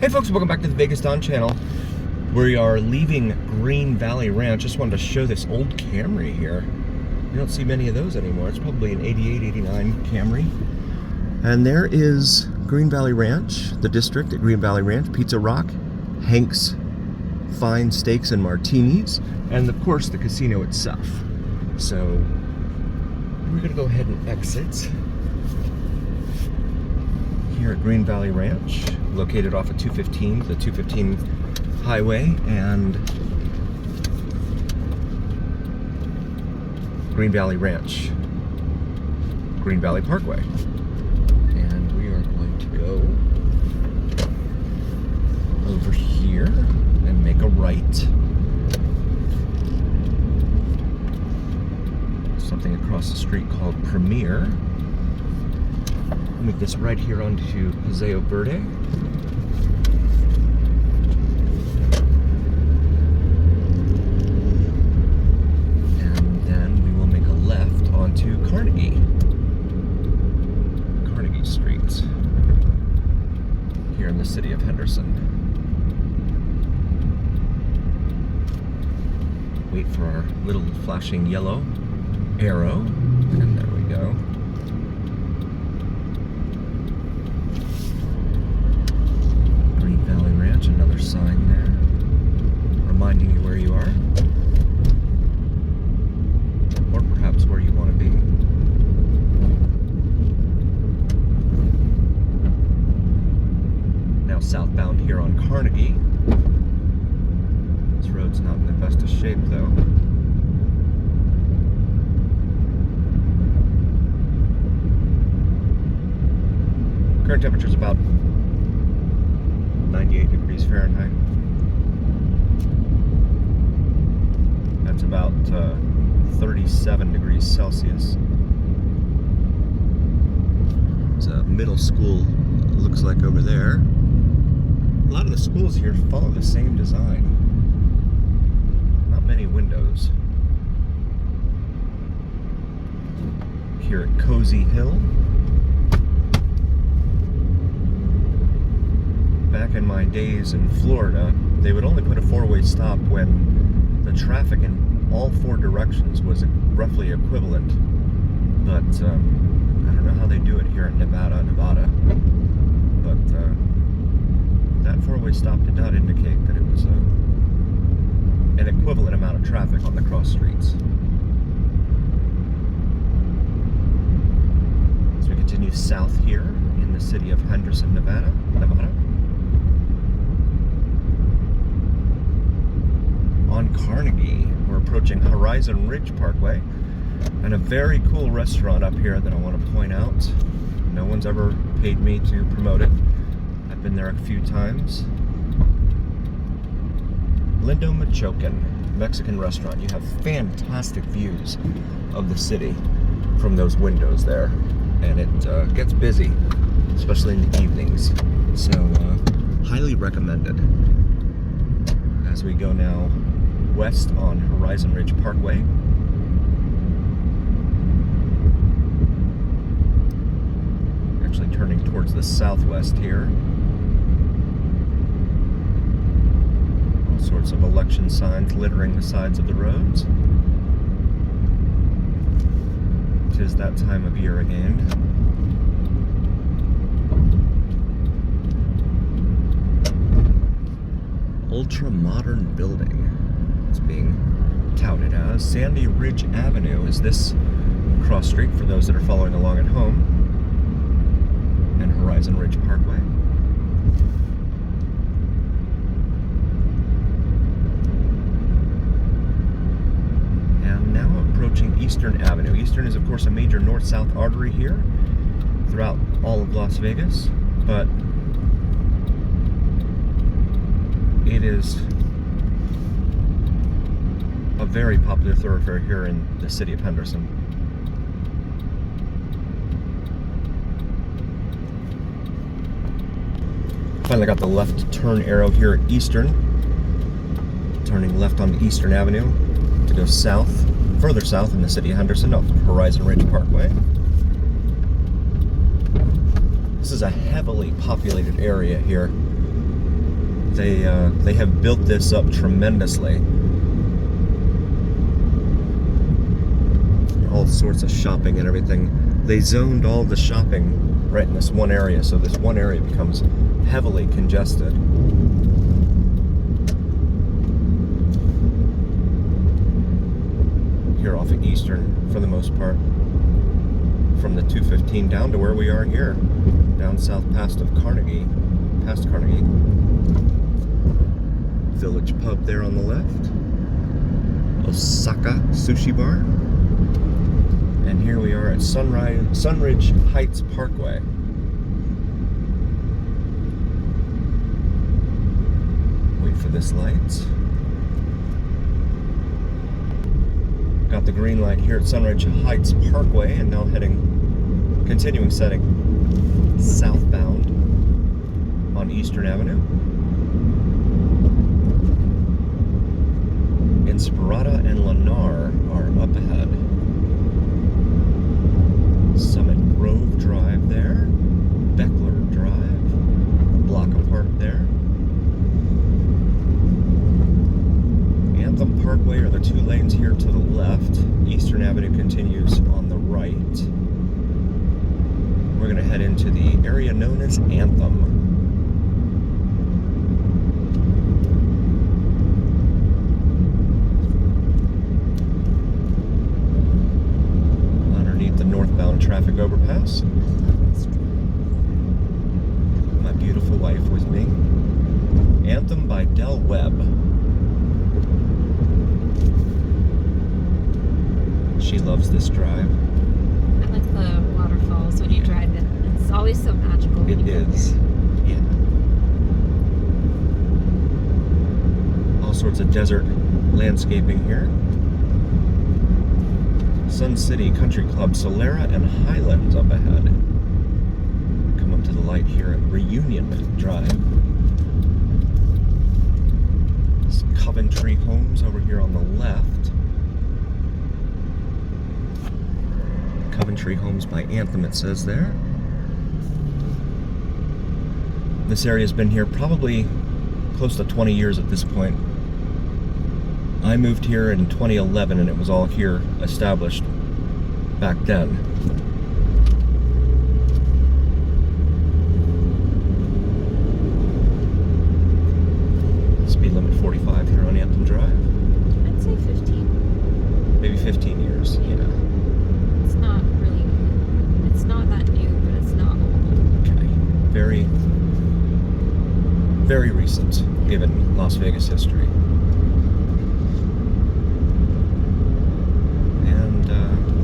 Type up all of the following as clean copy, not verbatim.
Hey folks, welcome back to the Vegas Don channel. We are leaving Green Valley Ranch. Just wanted to show this old Camry here. You don't see many of those anymore. It's probably an 88, 89 Camry. And there is Green Valley Ranch, the district at Green Valley Ranch, Pizza Rock, Hank's Fine Steaks and Martinis, and of course the casino itself. So we're gonna go ahead and exit here at Green Valley Ranch, located off of 215, the 215 highway, and Green Valley Ranch, Green Valley Parkway. And we are going to go over here and make a right. Something across the street called Premier. Make this right here onto Paseo Verde. And then we will make a left onto Carnegie Street here in the city of Henderson. Wait for our little flashing yellow arrow, and there we go. Another sign there, reminding you where you are, or perhaps where you want to be. Now southbound here on Carnegie. This road's not in the best of shape though. Current temperature is about 98 degrees Fahrenheit. That's about 37 degrees Celsius. It's a middle school, looks like over there. A lot of the schools here follow the same design. Not many windows. Here at Cozy Hill. Back in my days in Florida, they would only put a four-way stop when the traffic in all four directions was roughly equivalent. But I don't know how they do it here in Nevada. But that four-way stop did not indicate that it was an equivalent amount of traffic on the cross streets. So we continue south here in the city of Henderson, Nevada. On Carnegie, we're approaching Horizon Ridge Parkway, and a very cool restaurant up here that I want to point out. No one's ever paid me to promote it. I've been there a few times. Lindo Machocan, Mexican restaurant. You have fantastic views of the city from those windows there, and it gets busy, especially in the evenings. So, highly recommended. As we go now west on Horizon Ridge Parkway. Actually turning towards the southwest here. All sorts of election signs littering the sides of the roads. Tis that time of year again. Ultra-modern building. It's being touted as Sandy Ridge Avenue is this cross street for those that are following along at home, and Horizon Ridge Parkway. And now approaching Eastern Avenue. Eastern is of course a major north-south artery here throughout all of Las Vegas, but it is a very popular thoroughfare here in the city of Henderson. Finally got the left turn arrow here at Eastern. Turning left on Eastern Avenue to go south, further south in the city of Henderson, up Horizon Ridge Parkway. This is a heavily populated area here. They have built this up tremendously. All sorts of shopping and everything. They zoned all the shopping right in this one area, so this one area becomes heavily congested. Here off of Eastern, for the most part, from the 215 down to where we are here, down south past Carnegie. Village Pub there on the left, Osaka Sushi Bar, and here we are at Sunridge Heights Parkway. Wait for this light. Got the green light here at Sunridge Heights Parkway, and now continuing setting southbound on Eastern Avenue. Inspirata and Lennar are up ahead. Summit Grove Drive there. Beckler Drive. A block apart there. Anthem Parkway are the two lanes here to the left. Eastern Avenue continues on the right. We're going to head into the area known as Anthem. Underneath the northbound traffic overpass. My beautiful wife with me. Anthem by Del Webb. She loves this drive. I like the waterfalls when you drive it. It's always so magical. It is. Yeah. All sorts of desert landscaping here. Sun City Country Club, Solera and Highlands up ahead. Come up to the light here at Reunion Drive. Some Coventry Homes over here on the left. Coventry Homes by Anthem, it says there. This area's been here probably close to 20 years at this point. I moved here in 2011 and it was all here established back then. Speed limit 45 here on Anthem Drive. I'd say 15. Maybe 15 years, yeah. It's not that new, but it's not old. Okay. Very, very recent, given Las Vegas history. And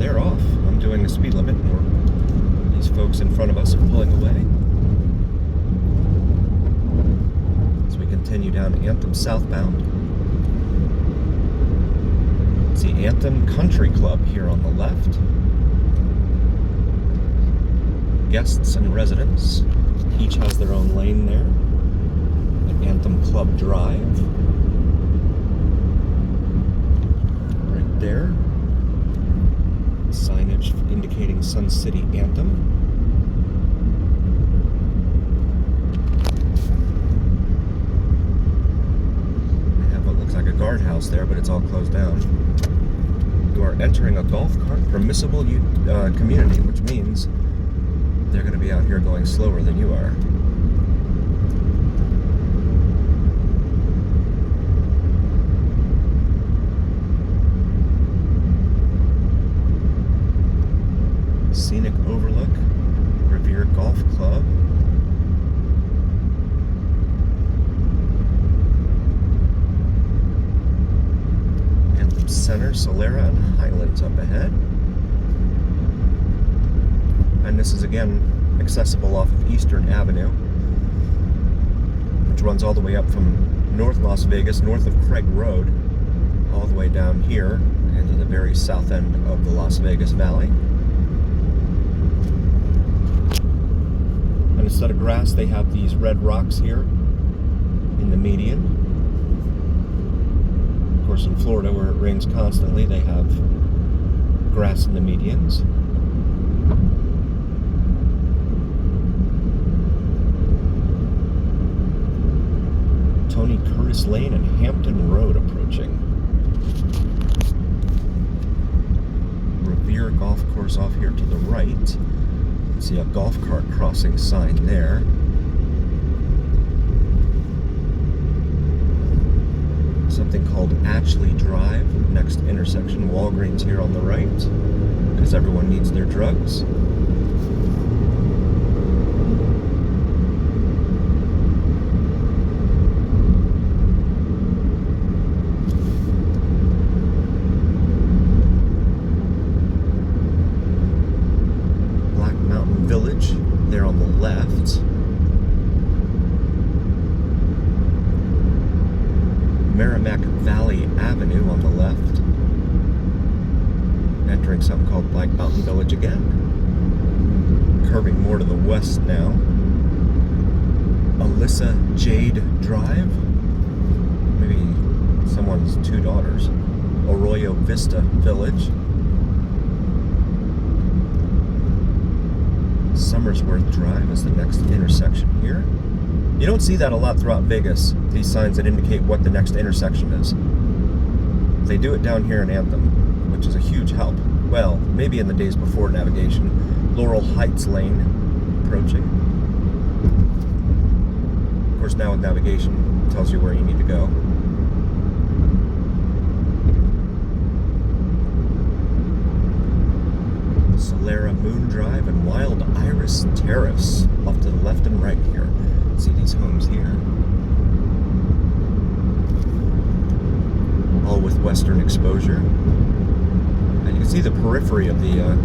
they're off. I'm doing the speed limit, and these folks in front of us are pulling away. As we continue down Anthem southbound. See Anthem Country Club here on the left. Guests and residents each has their own lane there at Anthem Club Drive. Right there. Signage indicating Sun City Anthem. They have what looks like a guardhouse there, but it's all closed down. You are entering a golf cart permissible community, which means they're going to be out here going slower than you are. Scenic Overlook, Revere Golf Club. Anthem Center, Solera and Highlands up ahead. And this is again accessible off of Eastern Avenue, which runs all the way up from North Las Vegas, north of Craig Road, all the way down here into the very south end of the Las Vegas Valley. And instead of grass, they have these red rocks here in the median. Of course, in Florida, where it rains constantly, they have grass in the medians. Curtis Lane and Hampton Road approaching. Revere Golf Course off here to the right. See a golf cart crossing sign there. Something called Ashley Drive, next intersection. Walgreens here on the right, because everyone needs their drugs. Village there on the left. Merrimack Valley Avenue on the left. Entering something called Black Mountain Village again. Curving more to the west now. Alyssa Jade Drive. Maybe someone's two daughters. Arroyo Vista Village. Summersworth Drive is the next intersection here. You don't see that a lot throughout Vegas, these signs that indicate what the next intersection is. They do it down here in Anthem, which is a huge help. Well, maybe in the days before navigation. Laurel Heights Lane approaching. Of course, now with navigation, it tells you where you need to go. Solera Moon Drive and Wild Iris Terrace off to the left and right here. See these homes here. All with western exposure. And you can see the periphery of the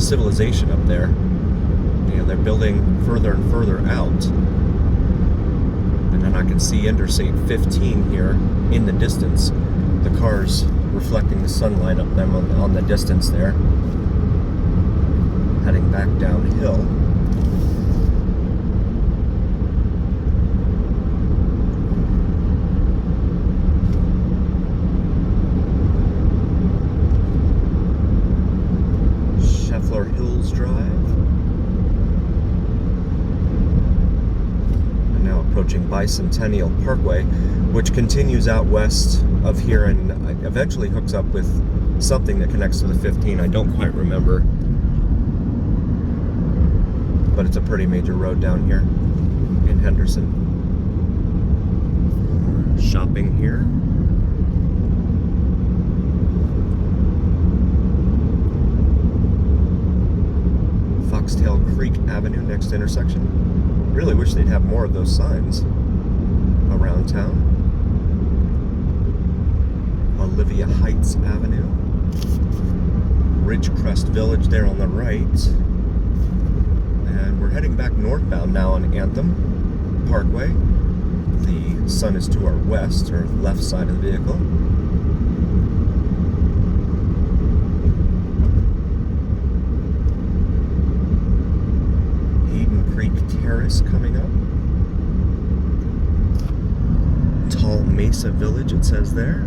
civilization up there. You know, they're building further and further out. And then I can see Interstate 15 here in the distance. The cars reflecting the sunlight up them on the distance there. Heading back downhill. Scheffler Hills Drive. And now approaching Bicentennial Parkway, which continues out west of here and eventually hooks up with something that connects to the 15. I don't quite remember. But it's a pretty major road down here in Henderson. Shopping here. Foxtail Creek Avenue, next intersection. Really wish they'd have more of those signs around town. Olivia Heights Avenue. Ridgecrest Village there on the right. And we're heading back northbound now on Anthem Parkway. The sun is to our west, or left side of the vehicle. Hayden Creek Terrace coming up. Tall Mesa Village, it says there.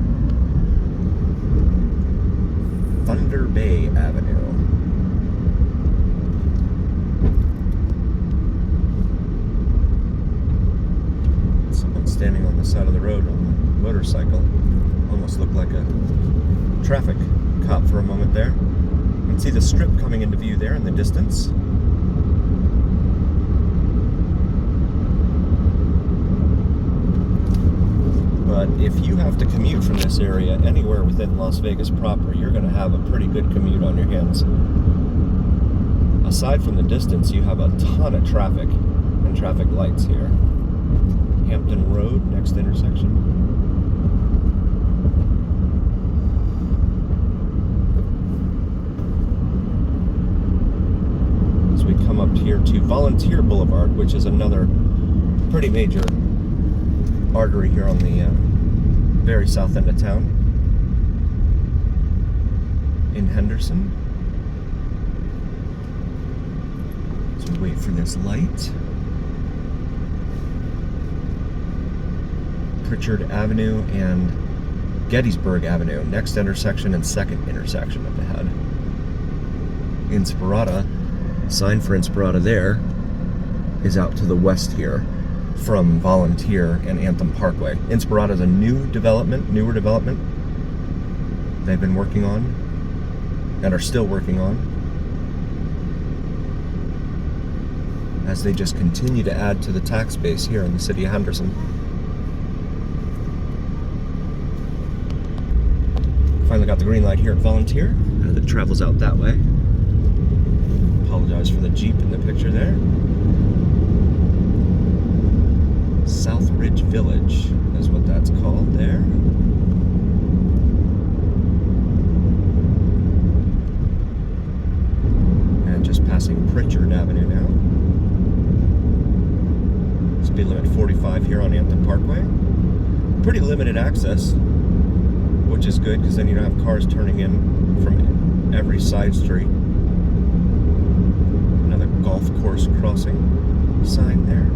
Thunder Bay Avenue. Standing on the side of the road on a motorcycle. Almost looked like a traffic cop for a moment there. You can see the strip coming into view there in the distance. But if you have to commute from this area anywhere within Las Vegas proper, you're going to have a pretty good commute on your hands. Aside from the distance, you have a ton of traffic and traffic lights here. Hampton Road, next intersection. As we come up here to Volunteer Boulevard, which is another pretty major artery here on the very south end of town in Henderson. So we wait for this light. Pritchard Avenue and Gettysburg Avenue, next intersection and second intersection up ahead. Inspirata, sign for Inspirata there, is out to the west here. from Volunteer and Anthem Parkway. Inspirada is a newer development they've been working on and are still working on as they just continue to add to the tax base here in the city of Henderson. Finally got the green light here at Volunteer that travels out that way. Apologize for the Jeep in the picture there. South Ridge Village is what that's called there. And just passing Pritchard Avenue now. Speed limit 45 here on Anthem Parkway. Pretty limited access, which is good because then you don't have cars turning in from every side street. Another golf course crossing sign there.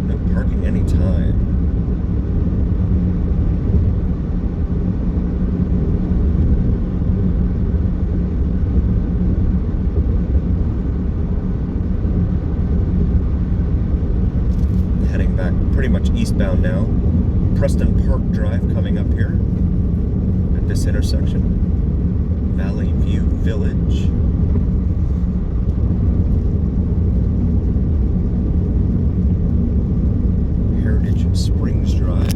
No parking anytime. Heading back pretty much eastbound now. Preston Park Drive coming up here at this intersection. Valley View Village. Heritage Springs Drive.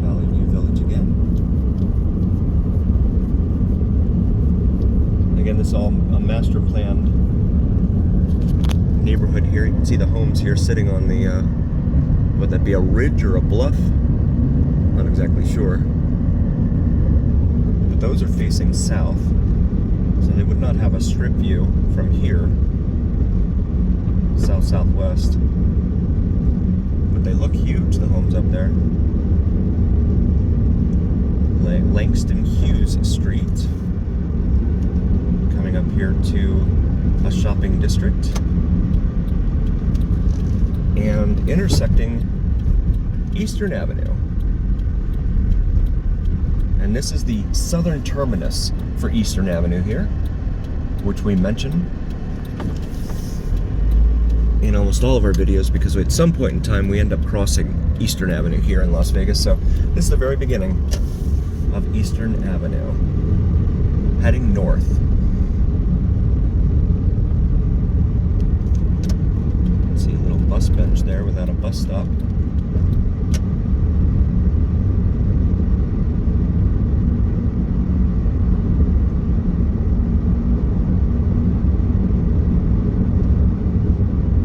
Valley View Village again. Again, this is all a master planned neighborhood here. You can see the homes here sitting on the, would that be a ridge or a bluff? Not exactly sure. But those are facing south, so they would not have a strip view from here, south-southwest. But they look huge, the homes up there. Langston Hughes Street, coming up here to a shopping district. And intersecting Eastern Avenue. And this is the southern terminus for Eastern Avenue here, which we mention in almost all of our videos because at some point in time we end up crossing Eastern Avenue here in Las Vegas. So this is the very beginning of Eastern Avenue, heading north. Bus bench there without a bus stop.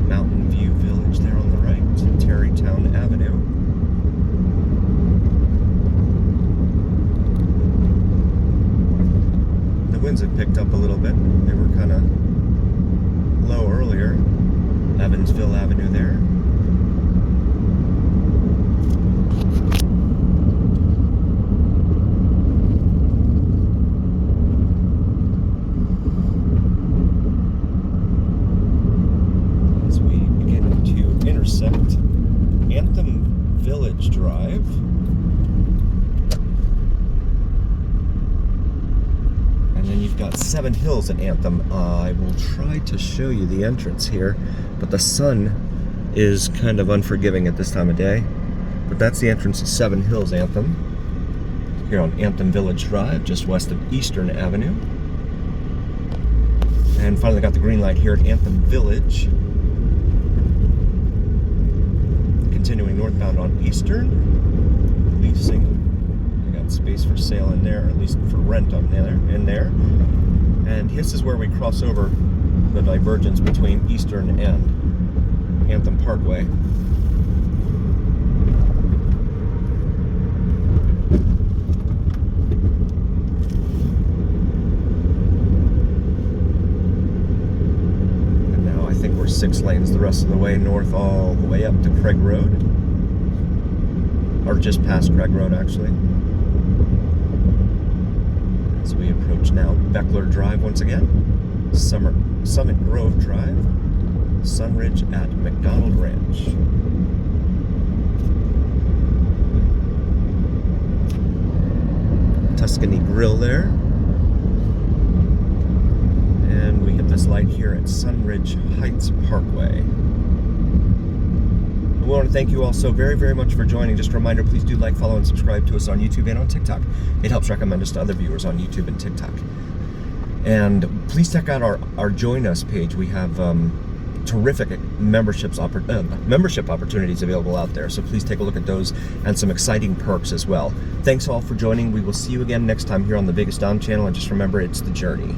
Mountain View Village there on the right. Terrytown Avenue. The winds have picked up a little bit. They were kind of low earlier. Evansville Avenue there. As we begin to intersect Anthem Village Drive. And then you've got Seven Hills at Anthem. I will try to show you the entrance here, but the sun is kind of unforgiving at this time of day. But that's the entrance to Seven Hills Anthem, here on Anthem Village Drive, just west of Eastern Avenue. And finally got the green light here at Anthem Village. Continuing northbound on Eastern, leasing. Space for sale in there, or at least for rent on there, in there. And this is where we cross over the divergence between Eastern and Anthem Parkway. And now I think we're 6 lanes the rest of the way north, all the way up to Craig Road, or just past Craig Road actually. As we approach now Beckler Drive once again, Summit Grove Drive, Sunridge at McDonald Ranch. Tuscany Grill there. And stoplight here at Sunridge Heights Parkway. We want to thank you all so very, very much for joining. Just a reminder, please do like, follow, and subscribe to us on YouTube and on TikTok. It helps recommend us to other viewers on YouTube and TikTok. And please check out our Join Us page. We have terrific membership opportunities available out there. So please take a look at those and some exciting perks as well. Thanks all for joining. We will see you again next time here on the Vegas Dom channel. And just remember, it's the journey.